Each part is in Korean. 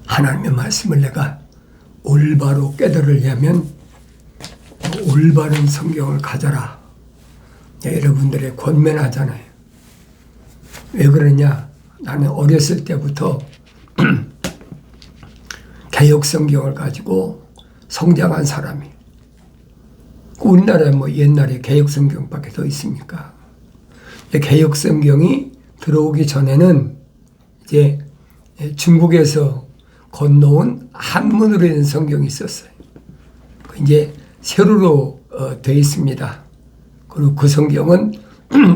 하나님의 말씀을 내가 올바로 깨달으려면 올바른 성경을 가져라. 여러분들의 권면하잖아요. 왜 그러냐? 나는 어렸을 때부터 개혁 성경을 가지고 성장한 사람이. 우리나라에 뭐 옛날에 개혁 성경밖에 더 있습니까? 개혁 성경이 들어오기 전에는 이제 중국에서 건너온 한문으로 된 성경이 있었어요. 이제 세로로 되어 있습니다. 그리고 그 성경은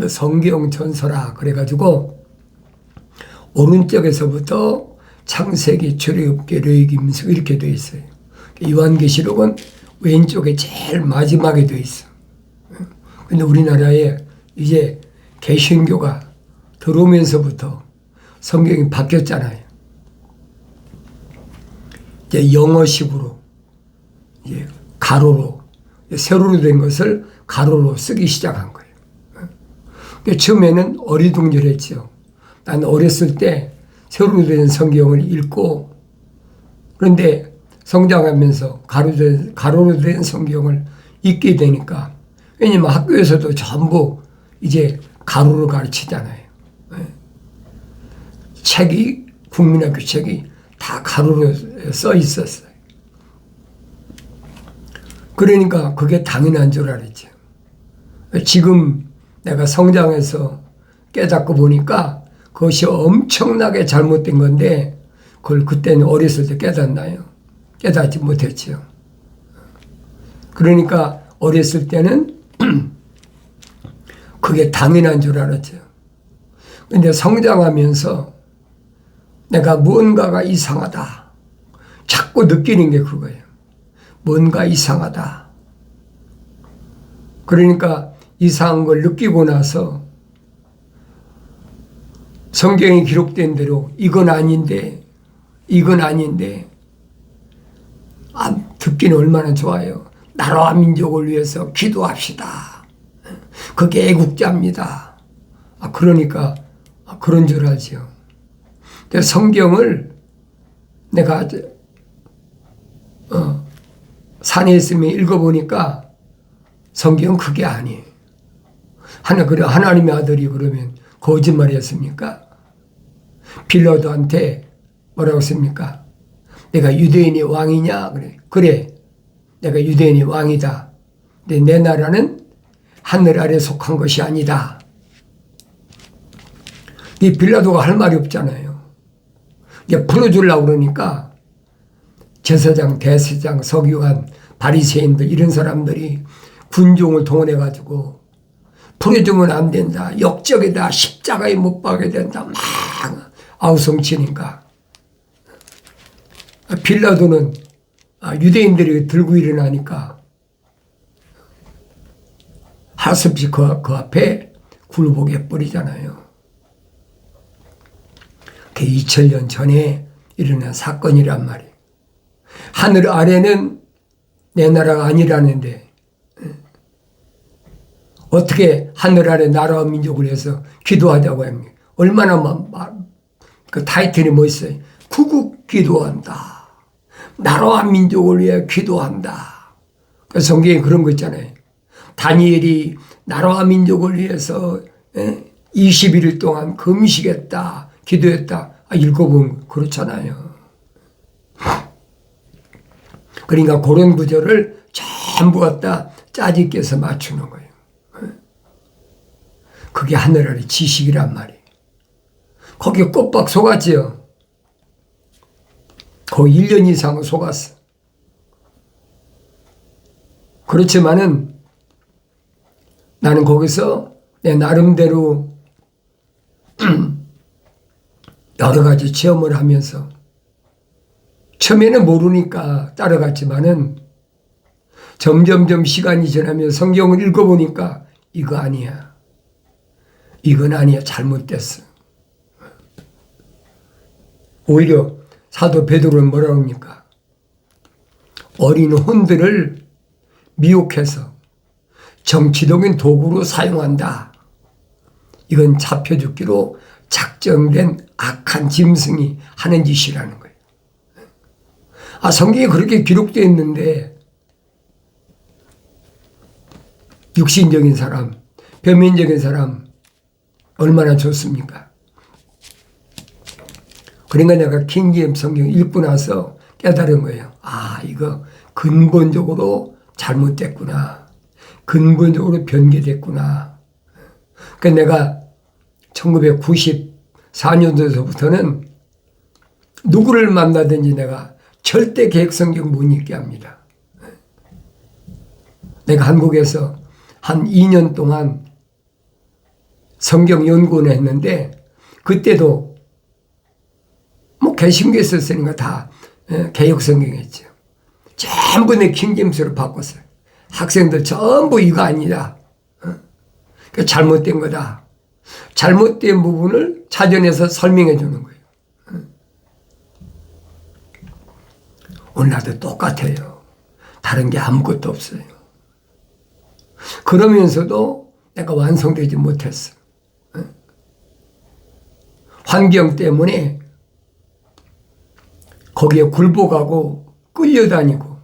성경 전서라 그래가지고 오른쪽에서부터 창세기, 출애굽기, 레위기, 민수기 이렇게 되어 있어요. 요한계시록은 왼쪽에 제일 마지막에 되어 있어. 근데 우리나라에 이제 개신교가 들어오면서부터 성경이 바뀌었잖아요. 이제 영어식으로 이제 가로로 세로로 된 것을 가로로 쓰기 시작한 거예요. 처음에는 어리둥절했죠. 난 어렸을 때 세로로 된 성경을 읽고 그런데 성장하면서 가로로 된 성경을 읽게 되니까 왜냐면 학교에서도 전부 이제 가로로 가르치잖아요. 책이 국민학교 책이 다 가로로 써 있었어요. 그러니까 그게 당연한 줄 알았죠. 지금 내가 성장해서 깨닫고 보니까 그것이 엄청나게 잘못된 건데 그걸 그때는 어렸을 때 깨닫나요? 깨닫지 못했죠. 그러니까 어렸을 때는 그게 당연한 줄 알았죠. 근데 성장하면서 내가 뭔가가 이상하다. 자꾸 느끼는 게 그거예요. 뭔가 이상하다. 그러니까 이상한 걸 느끼고 나서 성경에 기록된 대로 이건 아닌데 듣기는 얼마나 좋아요. 나라와 민족을 위해서 기도합시다. 그게 애국자입니다. 그러니까 그런 줄 알죠. 근데 성경을 내가 산에 있으면 읽어보니까 성경은 그게 아니에요. 하나님의 아들이 그러면 거짓말이었습니까? 빌라도한테 뭐라고 했습니까? 내가 유대인의 왕이냐? 그래. 내가 유대인의 왕이다. 근데 내 나라는 하늘 아래 속한 것이 아니다. 이 빌라도가 할 말이 없잖아요. 이제 풀어주려고 그러니까 제사장, 대제사장, 서기관, 바리새인들 이런 사람들이 군종을 동원해가지고 풀어주면 안 된다. 역적이다. 십자가에 못 박아야 된다. 막 아우성치니까 빌라도는 유대인들이 들고 일어나니까 하습시 그 앞에 굴복해 버리잖아요. 그게 2000년 전에 일어난 사건이란 말이에요. 하늘 아래는 내 나라가 아니라는데 어떻게 하늘 아래 나라와 민족을 위해서 기도하자고 합니까? 얼마나 그 타이틀이 멋있어요. 구국 기도한다. 나라와 민족을 위해 기도한다. 그 성경에 그런 거 있잖아요. 다니엘이 나라와 민족을 위해서 21일 동안 금식했다. 기도했다. 읽어보면 그렇잖아요. 그러니까 그런 구절을 전부 갖다 짜집게서 맞추는 거예요. 그게 하늘 아래 지식이란 말이에요. 거기에 꼬박 속았지요. 거의 1년 이상 속았어. 그렇지만은 나는 거기서 내 나름대로 여러 가지 체험을 하면서 처음에는 모르니까 따라갔지만은 점점점 시간이 지나면 성경을 읽어보니까 이거 아니야. 이건 아니야. 잘못됐어. 오히려 사도 베드로는 뭐라고 합니까? 어린 혼들을 미혹해서 정치적인 도구로 사용한다. 이건 잡혀 죽기로 작정된 악한 짐승이 하는 짓이라는 거예요. 성경에 그렇게 기록되어 있는데 육신적인 사람, 표면적인 사람 얼마나 좋습니까? 그러니까 내가 킹제임스 성경 읽고 나서 깨달은 거예요. 이거 근본적으로 잘못됐구나. 근본적으로 변개됐구나. 그러니까 내가 1994년도서부터는 누구를 만나든지 내가 절대 계획성경 못 읽게 합니다. 내가 한국에서 한 2년 동안 성경 연구를 했는데 그때도 뭐 개신교에 썼으니까 다 개혁성경이었죠. 전부 내 킹제임스로 바꿨어요. 학생들 전부 이거 아니다. 그러니까 잘못된 거다. 잘못된 부분을 찾아내서 설명해 주는 거예요. 오늘날도 똑같아요. 다른 게 아무것도 없어요. 그러면서도 내가 완성되지 못했어. 환경 때문에 거기에 굴복하고 끌려다니고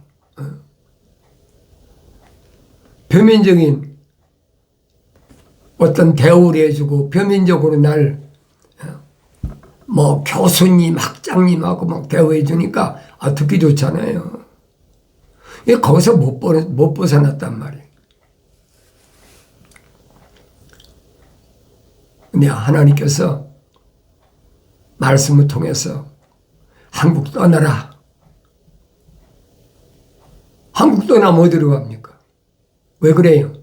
표면적인 어떤 대우를 해주고 표면적으로 날 뭐 교수님, 학장님하고 막 대우해 주니까 듣기 좋잖아요. 거기서 못 벗어났단 말이에요. 근데 하나님께서 말씀을 통해서 한국 떠나라. 한국 떠나면 어디로 갑니까? 왜 그래요?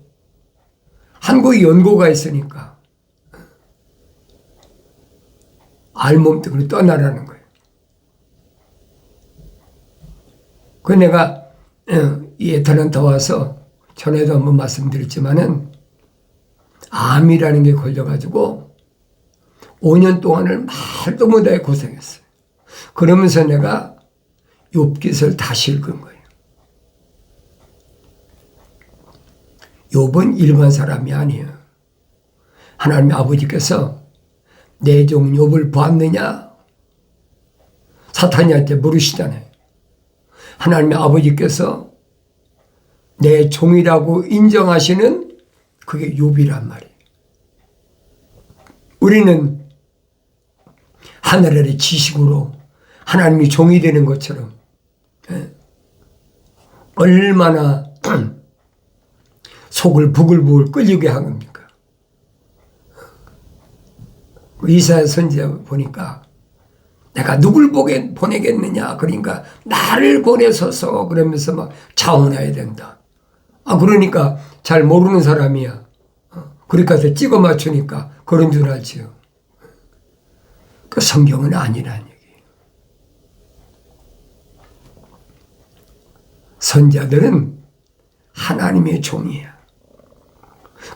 한국에 연고가 있으니까. 알몸뚱이로 떠나라는 거예요. 그 내가 이 애틀랜타 와서 전에도 한번 말씀드렸지만은 암이라는 게 걸려가지고 5년 동안을 말도 못하게 고생했어요. 그러면서 내가 욥기서를 다시 읽은 거예요. 욥은 일반 사람이 아니에요. 하나님의 아버지께서 내 종 욥을 보았느냐? 사탄이한테 물으시잖아요. 하나님의 아버지께서 내 종이라고 인정하시는 그게 욥이란 말이에요. 우리는 하늘 아래 지식으로 하나님이 종이 되는 것처럼 얼마나 속을 부글부글 끓이게 한 겁니까? 이사야 선지자 보니까 내가 누굴 보내겠느냐, 그러니까 나를 보내소서 그러면서 막 자원해야 된다. 그러니까 잘 모르는 사람이야. 그러니까 찍어 맞추니까 그런 줄 알지요. 그 성경은 아니라는 얘기예요. 선지자들은 하나님의 종이야.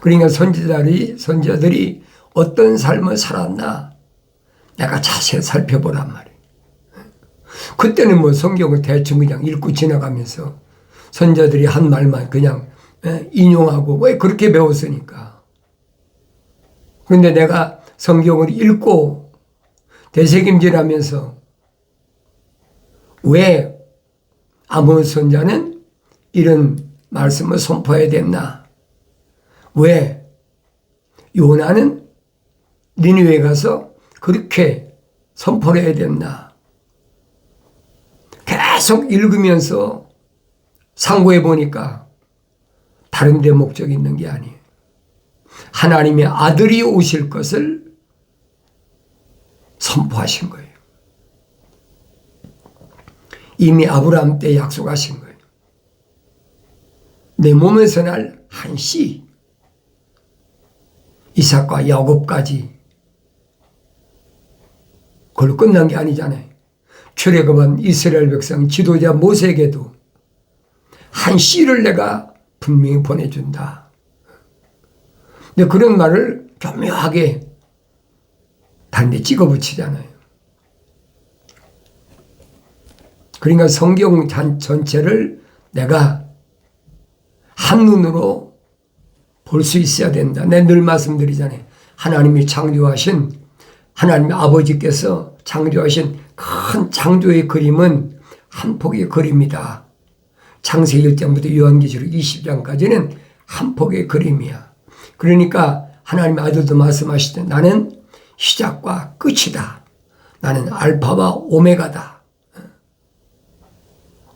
그러니까 선지자들이 어떤 삶을 살았나 내가 자세히 살펴보란 말이에요. 그때는 뭐 성경을 대충 그냥 읽고 지나가면서 선지자들이 한 말만 그냥 인용하고 왜 그렇게 배웠으니까. 그런데 내가 성경을 읽고 되새김질하면서 왜 아모스 선지자는 이런 말씀을 선포해야 됐나? 왜 요나는 니느웨에 가서 그렇게 선포를 해야 됐나? 계속 읽으면서 상고해 보니까 다른 데 목적이 있는 게 아니에요. 하나님의 아들이 오실 것을 선포하신 거예요. 이미 아브라함 때 약속하신 거예요. 내 몸에서 날 한 씨, 이삭과 야곱까지. 그걸로 끝난 게 아니잖아요. 출애굽한 이스라엘 백성 지도자 모세에게도 한 씨를 내가 분명히 보내준다. 근데 그런 말을 교묘하게 단데 찍어붙이잖아요. 그러니까 성경 전체를 내가 한눈으로 볼 수 있어야 된다. 내가 늘 말씀드리잖아요. 하나님이 창조하신, 하나님의 아버지께서 창조하신 큰 창조의 그림은 한 폭의 그림이다. 창세기 1장부터 요한계시록 20장까지는 한 폭의 그림이야. 그러니까 하나님 아들도 말씀하시되 나는 시작과 끝이다. 나는 알파와 오메가다.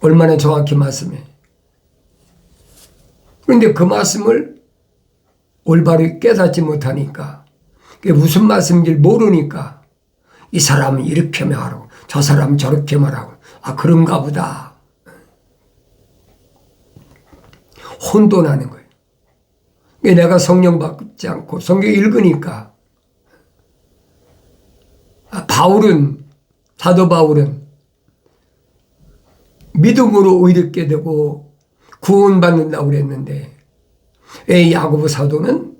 얼마나 정확히 말씀해. 그런데 그 말씀을 올바로 깨닫지 못하니까, 그게 무슨 말씀인지 모르니까 이 사람은 이렇게 말하고 저 사람은 저렇게 말하고, 아 그런가 보다. 혼돈하는 거예요. 내가 성령 받지 않고 성경 읽으니까, 사도 바울은 믿음으로 의롭게 되고 구원받는다고 그랬는데, 왜 야고보 사도는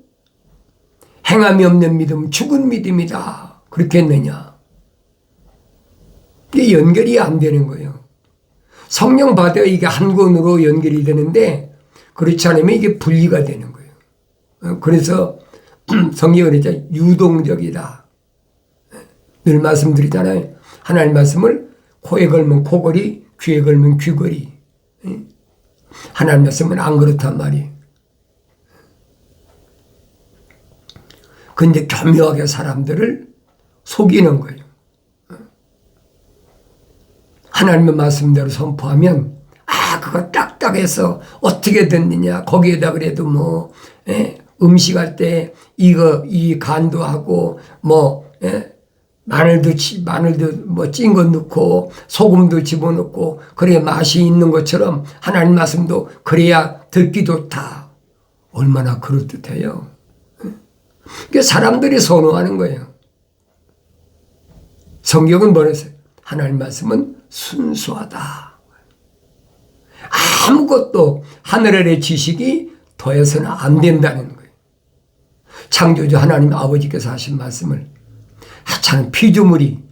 행함이 없는 믿음, 죽은 믿음이다 그렇게 했느냐. 이게 연결이 안 되는 거예요. 성령 받아야 이게 한 권으로 연결이 되는데, 그렇지 않으면 이게 분리가 되는 거예요. 그래서 성경은 이제 유동적이다. 늘 말씀드리잖아요. 하나님 말씀을 코에 걸면 코걸이, 귀에 걸면 귀걸이. 하나님 말씀은 안 그렇단 말이에요. 근데 교묘하게 사람들을 속이는 거예요. 하나님의 말씀대로 선포하면, 아 그거 딱딱해서 어떻게 됐느냐, 거기에다 그래도 뭐 음식할 때 이 간도 하고 뭐 마늘도 뭐 찐 거 넣고 소금도 집어넣고 그래야 맛이 있는 것처럼 하나님 말씀도 그래야 듣기 좋다. 얼마나 그럴듯해요. 그게 사람들이 선호하는 거예요. 성경은 뭐랬어요? 하나님 말씀은 순수하다. 아무것도 하늘 아래 지식이 더해서는 안 된다는 거예요. 창조주 하나님 아버지께서 하신 말씀을 하찮은 피조물이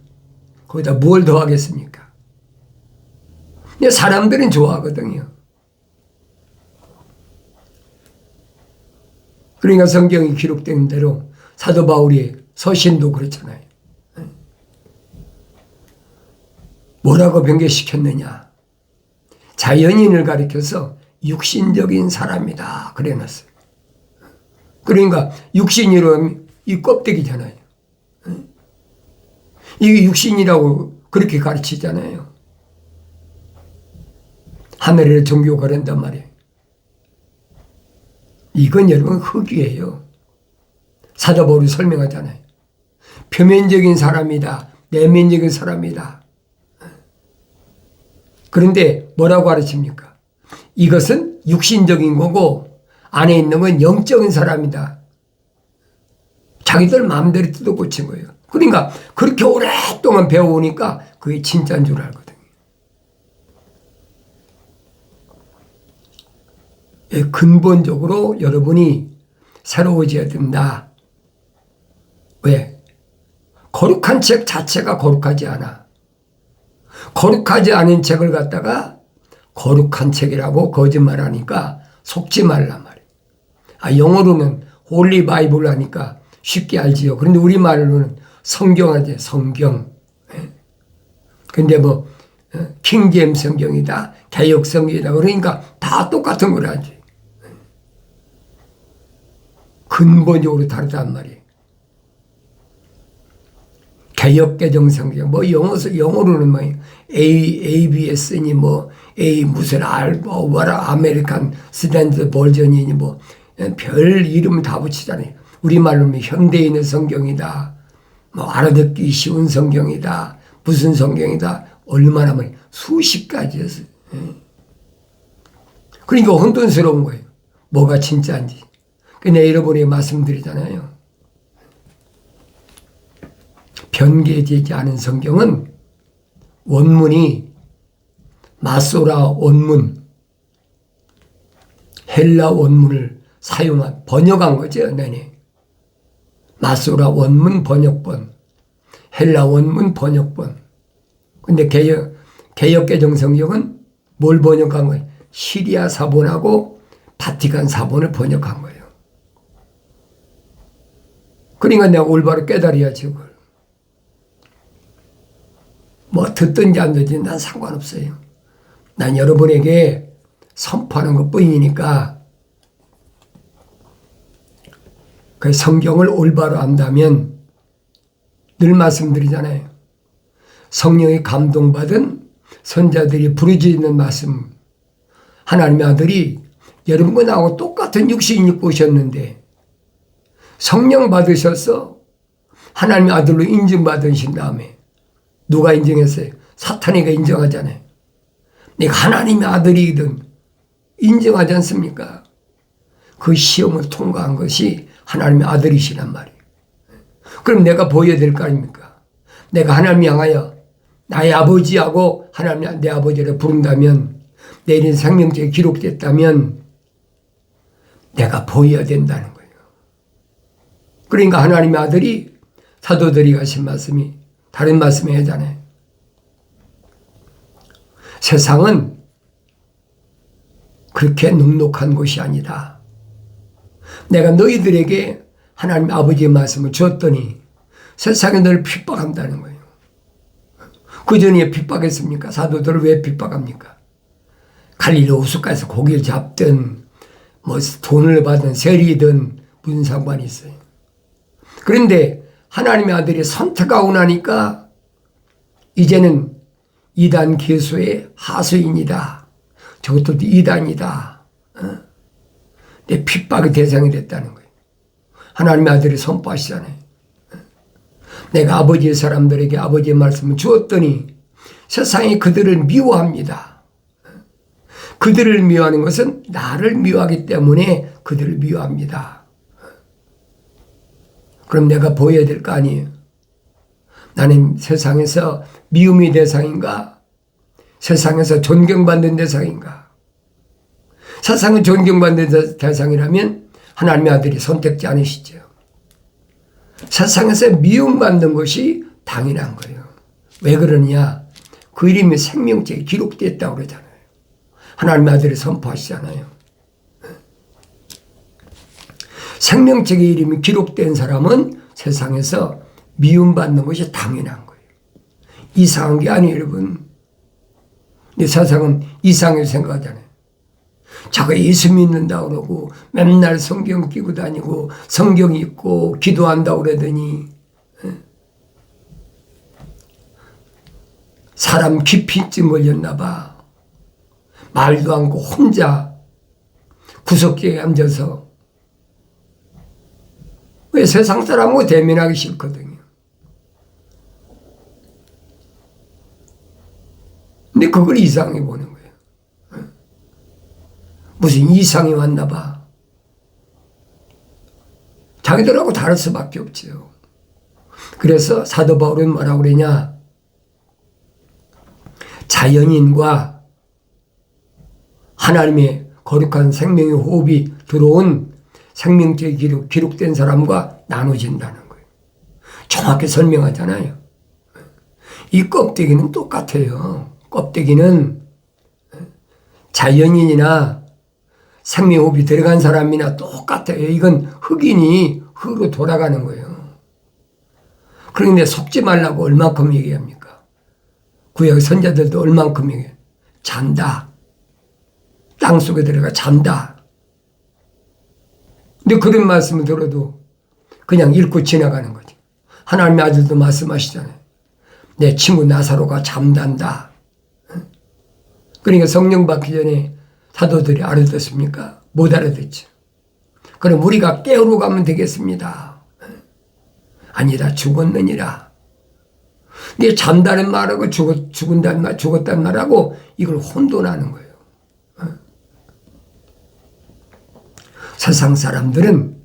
거기다 뭘 더하겠습니까? 근데 사람들은 좋아하거든요. 그러니까 성경이 기록된 대로 사도 바울이 서신도 그렇잖아요. 뭐라고 변개시켰느냐? 자연인을 가리켜서 육신적인 사람이다 그래놨어요. 그러니까 육신이라면 이 껍데기잖아요. 이게 육신이라고 그렇게 가르치잖아요. 하늘에 종교가 그런단 말이에요. 이건 여러분 흙이에요. 사도 바울이 설명하잖아요. 표면적인 사람이다. 내면적인 사람이다. 그런데 뭐라고 가르칩니까? 이것은 육신적인 거고 안에 있는 건 영적인 사람이다. 자기들 마음대로 뜯어 고친 거예요. 그러니까 그렇게 오랫동안 배워오니까 그게 진짜인 줄 알거든요. 근본적으로 여러분이 새로워져야 된다. 왜? 거룩한 책 자체가 거룩하지 않아. 거룩하지 않은 책을 갖다가 거룩한 책이라고 거짓말하니까 속지 말란 말이에요. 영어로는 홀리 바이블 하니까 쉽게 알지요. 그런데 우리말로는 성경 하지, 성경. 근데 뭐 킹제임스 성경이다, 개역 성경이다 그러니까 다 똑같은 걸 하지. 근본적으로 다르단 말이에요. 개역개정 성경, 뭐 영어로는 뭐 ABS니 뭐 A 무슨 R 뭐 뭐라 아메리칸 스탠드 버전이니 뭐 별 이름 다 붙이잖아요. 우리말로는 현대인의 성경이다, 뭐 알아듣기 쉬운 성경이다, 무슨 성경이다, 얼마나 많이 수십 가지였어요. 그러니까 혼돈스러운 거예요. 뭐가 진짜인지. 근데 여러분이 말씀드리잖아요. 변개되지 않은 성경은 원문이 마소라 원문, 헬라 원문을 번역한 거죠. 네네. 마소라 원문 번역본, 헬라 원문 번역본. 근데 개역개정 성경은 뭘 번역한 거예요? 시리아 사본하고 바티칸 사본을 번역한 거예요. 그러니까 내가 올바로 깨달아야지 그걸. 뭐 듣든지 안 듣든지 난 상관없어요. 난 여러분에게 선포하는 것 뿐이니까 그 성경을 올바로 안다면 늘 말씀드리잖아요. 성령의 감동받은 선자들이 부르짖는 말씀. 하나님의 아들이 여러분과 나하고 똑같은 육신 입고 오셨는데 성령 받으셔서 하나님의 아들로 인정받으신 다음에 누가 인정했어요? 사탄이가 인정하잖아요. 내가 하나님의 아들이든 인정하지 않습니까? 그 시험을 통과한 것이 하나님의 아들이시란 말이에요. 그럼 내가 보여야 될 거 아닙니까? 내가 하나님 향하여 나의 아버지하고 하나님 내 아버지를 부른다면 내일은 생명책에 기록됐다면 내가 보여야 된다는 거예요. 그러니까 하나님의 아들이 사도들이 하신 말씀이 다른 말씀이 하잖아요. 세상은 그렇게 눅눅한 곳이 아니다. 내가 너희들에게 하나님 아버지의 말씀을 줬더니 세상에 너를 핍박한다는 거예요. 그 전에 핍박했습니까? 사도들을 왜 핍박합니까? 갈릴리 호숫가에서 고기를 잡든 뭐 돈을 받든 세리든 무슨 상관이 있어요. 그런데 하나님의 아들이 선택하고 나니까 이제는 이단 개수의 하수인이다. 저것도 이단이다. 내 핍박의 대상이 됐다는 거예요. 하나님의 아들이 선포하시잖아요. 내가 아버지의 사람들에게 아버지의 말씀을 주었더니 세상이 그들을 미워합니다. 그들을 미워하는 것은 나를 미워하기 때문에 그들을 미워합니다. 그럼 내가 보여야 될 거 아니에요. 나는 세상에서 미움의 대상인가? 세상에서 존경받는 대상인가? 세상은 존경받는 대상이라면 하나님의 아들이 선택지 않으시죠. 세상에서 미움받는 것이 당연한 거예요. 왜 그러느냐? 그 이름이 생명책에 기록됐다고 그러잖아요. 하나님의 아들이 선포하시잖아요. 생명책의 이름이 기록된 사람은 세상에서 미움받는 것이 당연한 거예요. 이상한 게 아니에요, 여러분. 근데 세상은 이상하게 생각하잖아요. 자가 예수 믿는다고 그러고 맨날 성경 끼고 다니고 성경 읽고 기도한다고 그러더니 사람 기피증 걸렸나 봐. 말도 않고 혼자 구석지에 앉아서 왜 세상 사람하고 대면하기 싫거든요. 근데 그걸 이상하게 보는 거예요. 무슨 이상이 왔나 봐. 자기들하고 다를 수밖에 없지요. 그래서 사도 바울은 뭐라고 그러냐? 자연인과 하나님의 거룩한 생명의 호흡이 들어온 생명체에 기록된 사람과 나눠진다는 거예요. 정확히 설명하잖아요. 이 껍데기는 똑같아요. 껍데기는 자연인이나 생명호흡이 들어간 사람이나 똑같아요. 이건 흙이니 흙으로 돌아가는 거예요. 그런데 속지 말라고 얼만큼 얘기합니까? 구약 선자들도 얼만큼 얘기해요. 잔다. 땅속에 들어가 잔다. 근데 그런 말씀을 들어도 그냥 읽고 지나가는 거지. 하나님의 아들도 말씀하시잖아요. 내 친구 나사로가 잠단다. 그러니까 성령 받기 전에 사도들이 알아듣습니까? 못 알아듣죠. 그럼 우리가 깨우러 가면 되겠습니다. 아니다, 죽었느니라. 근데 잠다는 말하고 죽었다는 말하고 이걸 혼돈하는 거예요. 세상 사람들은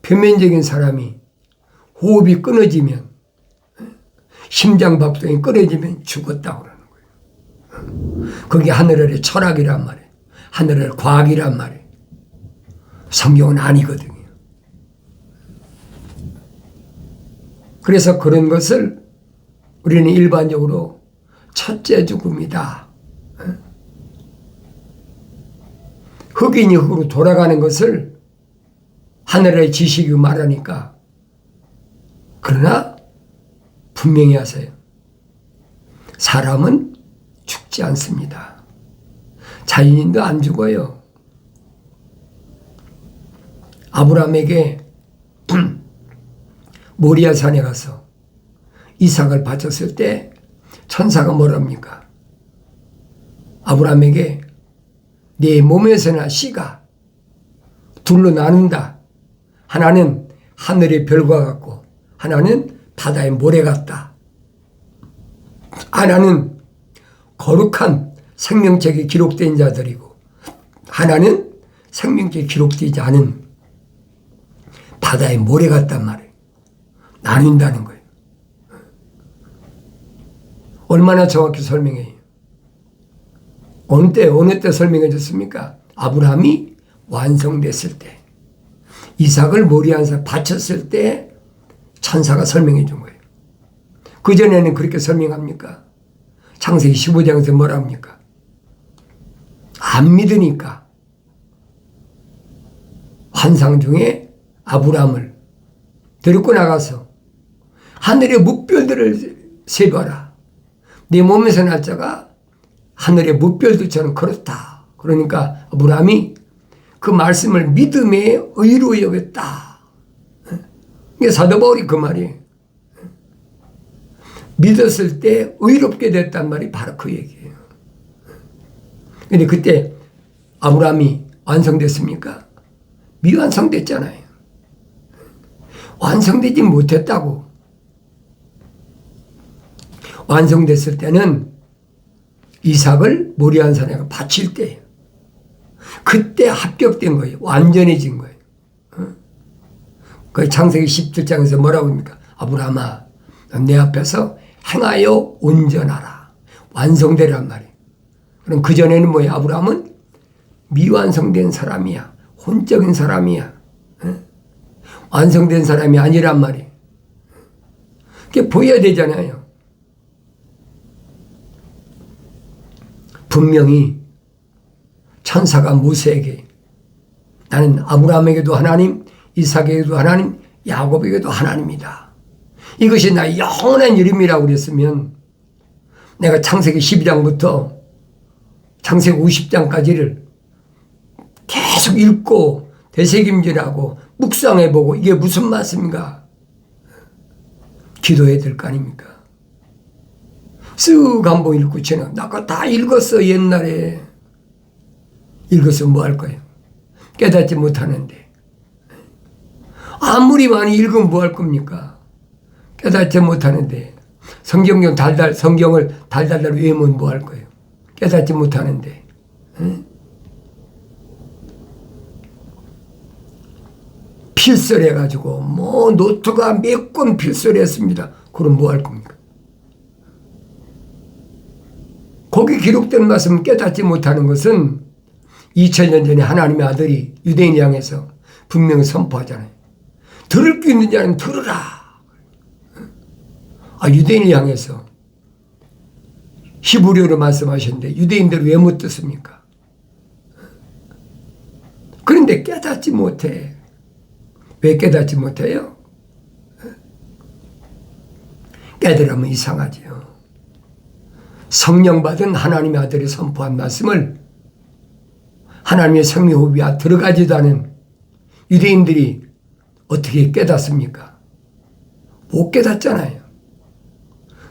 표면적인 사람이 호흡이 끊어지면 심장박동이 끊어지면 죽었다고 그러는 거예요. 그게 하늘의 철학이란 말이에요. 하늘의 과학이란 말이에요. 성경은 아니거든요. 그래서 그런 것을 우리는 일반적으로 첫째 죽음이다. 흑인이 흑으로 돌아가는 것을 하늘의 지식이 말하니까. 그러나 분명히 하세요. 사람은 죽지 않습니다. 자연인도 안 죽어요. 아브라함에게 모리아산에 가서 이삭을 바쳤을 때 천사가 뭐랍니까? 아브라함에게 네 몸에서나 씨가 둘로 나눈다. 하나는 하늘의 별과 같고 하나는 바다의 모래 같다. 하나는 거룩한 생명책에 기록된 자들이고 하나는 생명책에 기록되지 않은 바다의 모래 같단 말이에요. 나눈다는 거예요. 얼마나 정확히 설명해요. 어느 때 설명해 줬습니까? 아브라함이 완성됐을 때, 이삭을 모리아산에 바쳤을 때 천사가 설명해 준 거예요. 그전에는 그렇게 설명합니까? 창세기 15장에서 뭐라 합니까? 안 믿으니까 환상 중에 아브라함을 데리고 나가서 하늘의 뭇별들을 세봐라. 네 몸에서 날 자가 하늘의 뭇별들처럼 그렇다. 그러니까 아브라함이 그 말씀을 믿음의 의로 여겼다. 이게 사도 바울이 그 말이에요. 믿었을 때 의롭게 됐단 말이 바로 그 얘기예요. 근데 그때 아브라함이 완성됐습니까? 미완성됐잖아요. 완성되지 못했다고. 완성됐을 때는 이삭을 모리아산에 바칠 때예요. 그때 합격된 거예요. 완전해진 거예요. 그 창세기 17장에서 뭐라고 합니까? 아브라함아, 내 앞에서 행하여 온전하라. 완성되란 말이에요. 그럼 그전에는 뭐예요? 아브라함은 미완성된 사람이야. 혼적인 사람이야. 완성된 사람이 아니란 말이에요. 그게 보여야 되잖아요. 분명히 천사가 모세에게 나는 아브라함에게도 하나님, 이삭에게도 하나님, 야곱에게도 하나님이다. 이것이 나의 영원한 이름이라고 그랬으면 내가 창세기 12장부터 창세기 50장까지를 계속 읽고 되새김질하고 묵상해보고 이게 무슨 말씀인가? 기도해야 될 거 아닙니까? 쓱 한번 읽고 지나. 나 그거 다 읽었어 옛날에. 읽었으면 뭐 할 거예요? 깨닫지 못하는데. 아무리 많이 읽으면 뭐 할 겁니까? 깨닫지 못하는데. 성경을 달달달 외우면 뭐 할 거예요? 깨닫지 못하는데. 응? 필설해가지고 뭐 노트가 몇 권 필설했습니다. 그럼 뭐 할 겁니까? 거기 기록된 말씀 깨닫지 못하는 것은 2000년 전에 하나님의 아들이 유대인 향해서 분명히 선포하잖아요. 들을 게 있는 자는 들으라. 유대인을 향해서 히브리어로 말씀하셨는데 유대인들 왜 못 듣습니까? 그런데 깨닫지 못해. 왜 깨닫지 못해요? 깨달으면 이상하지요. 성령 받은 하나님의 아들이 선포한 말씀을 하나님의 성령호흡이 들어가지도 않은 유대인들이 어떻게 깨닫습니까? 못 깨닫잖아요.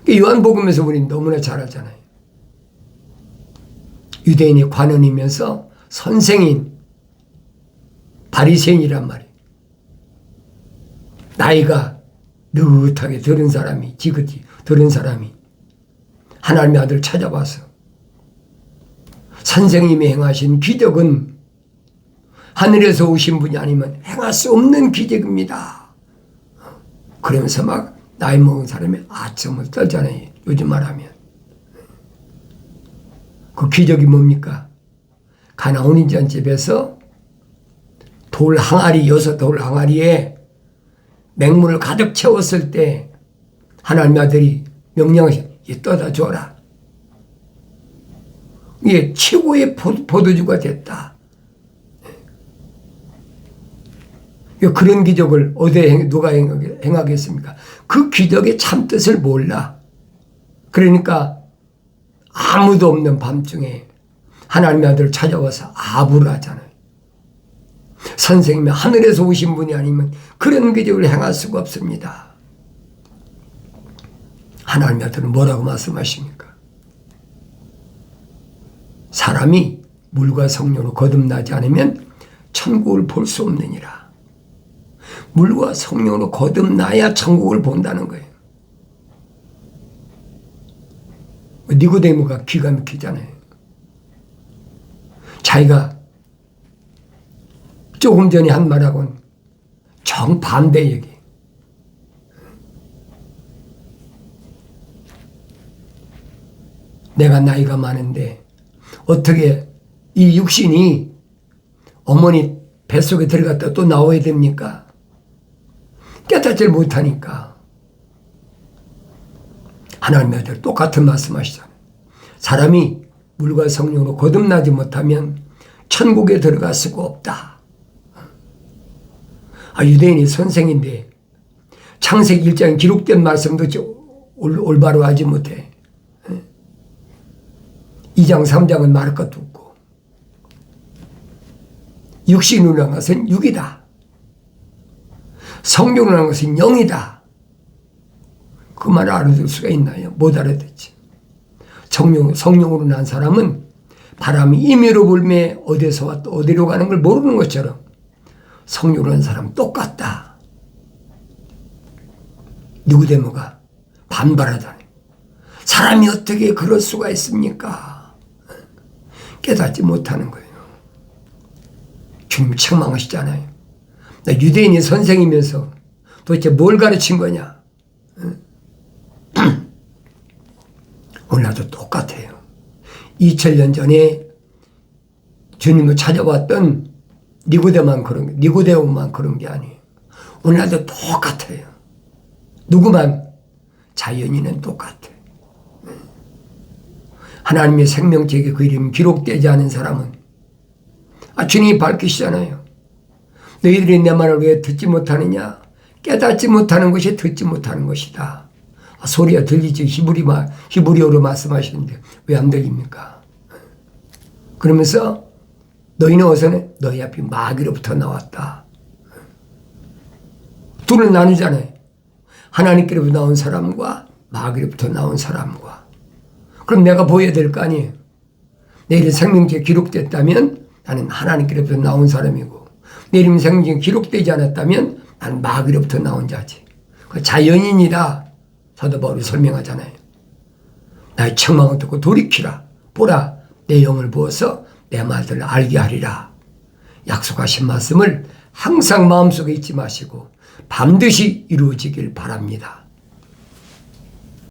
요한복음에서 우리는 너무나 잘 알잖아요. 유대인이 관원이면서 선생인 바리새인이란 말이에요. 나이가 느긋하게 들은 사람이, 지긋이 들은 사람이 하나님의 아들을 찾아와서 선생님이 행하신 기적은 하늘에서 오신 분이 아니면 행할 수 없는 기적입니다. 그러면서 막 나이 먹은 사람이 아첨을 떨잖아요. 요즘 말하면. 그 기적이 뭡니까? 가나온 인자 집에서 돌 항아리, 6돌 항아리에 맹물을 가득 채웠을 때 하나님의 아들이 명령하시 떠다 줘라. 이게 최고의 포도주가 됐다. 그런 기적을 어디에 누가 행하겠습니까? 그 기적의 참뜻을 몰라. 그러니까 아무도 없는 밤중에 하나님의 아들을 찾아와서 아부를 하잖아요. 선생님이 하늘에서 오신 분이 아니면 그런 기적을 행할 수가 없습니다. 하나님의 아들은 뭐라고 말씀하십니까? 사람이 물과 성령으로 거듭나지 않으면 천국을 볼 수 없느니라. 물과 성령으로 거듭나야 천국을 본다는 거예요. 니고데모가 기가 막히잖아요. 자기가 조금 전에 한 말하고는 정반대 얘기. 내가 나이가 많은데 어떻게 이 육신이 어머니 뱃속에 들어갔다 또 나와야 됩니까? 깨닫질 못하니까. 하나님의 아들 똑같은 말씀하시잖아요. 사람이 물과 성령으로 거듭나지 못하면 천국에 들어갈 수가 없다. 유대인이 선생인데 창세기 1장에 기록된 말씀도 올바로 하지 못해. 2장 3장은 말할 것도 없고. 육신으로 한 것은 육이다. 성령으로 한 것은 영이다. 그 말을 알아들 수가 있나요? 못 알아듣지. 성령으로 난 사람은 바람이 임의로 불매 어디서 왔다 어디로 가는 걸 모르는 것처럼 성령으로 난 사람은 똑같다. 니고데모가 반발하다니. 사람이 어떻게 그럴 수가 있습니까? 깨닫지 못하는 거예요. 주님 책망하시잖아요. 나 유대인이 선생이면서 도대체 뭘 가르친 거냐? 오늘도 똑같아요. 2000년 전에 주님을 찾아왔던 니고데모만 그런 게 아니에요. 오늘도 똑같아요. 누구만? 자연인은 똑같아요. 하나님의 생명책에 그 이름이 기록되지 않은 사람은 주님이 밝히시잖아요. 너희들이 내 말을 왜 듣지 못하느냐? 깨닫지 못하는 것이 듣지 못하는 것이다. 소리가 들리지. 히브리어로 말씀하시는데 왜 안 들립니까? 그러면서 너희는 어서는 너희 앞이 마귀로부터 나왔다. 둘을 나누잖아요. 하나님께로부터 나온 사람과 마귀로부터 나온 사람과. 그럼 내가 보여야 될 거 아니에요. 내 이름 생명책에 기록됐다면 나는 하나님께로부터 나온 사람이고 내 이름 생명책에 기록되지 않았다면 나는 마귀로부터 나온 자지. 자연인이다. 사도 바울이 설명하잖아요. 나의 책망을 듣고 돌이키라. 보라. 내 영을 부어서 내 말들을 알게 하리라. 약속하신 말씀을 항상 마음속에 잊지 마시고 반드시 이루어지길 바랍니다.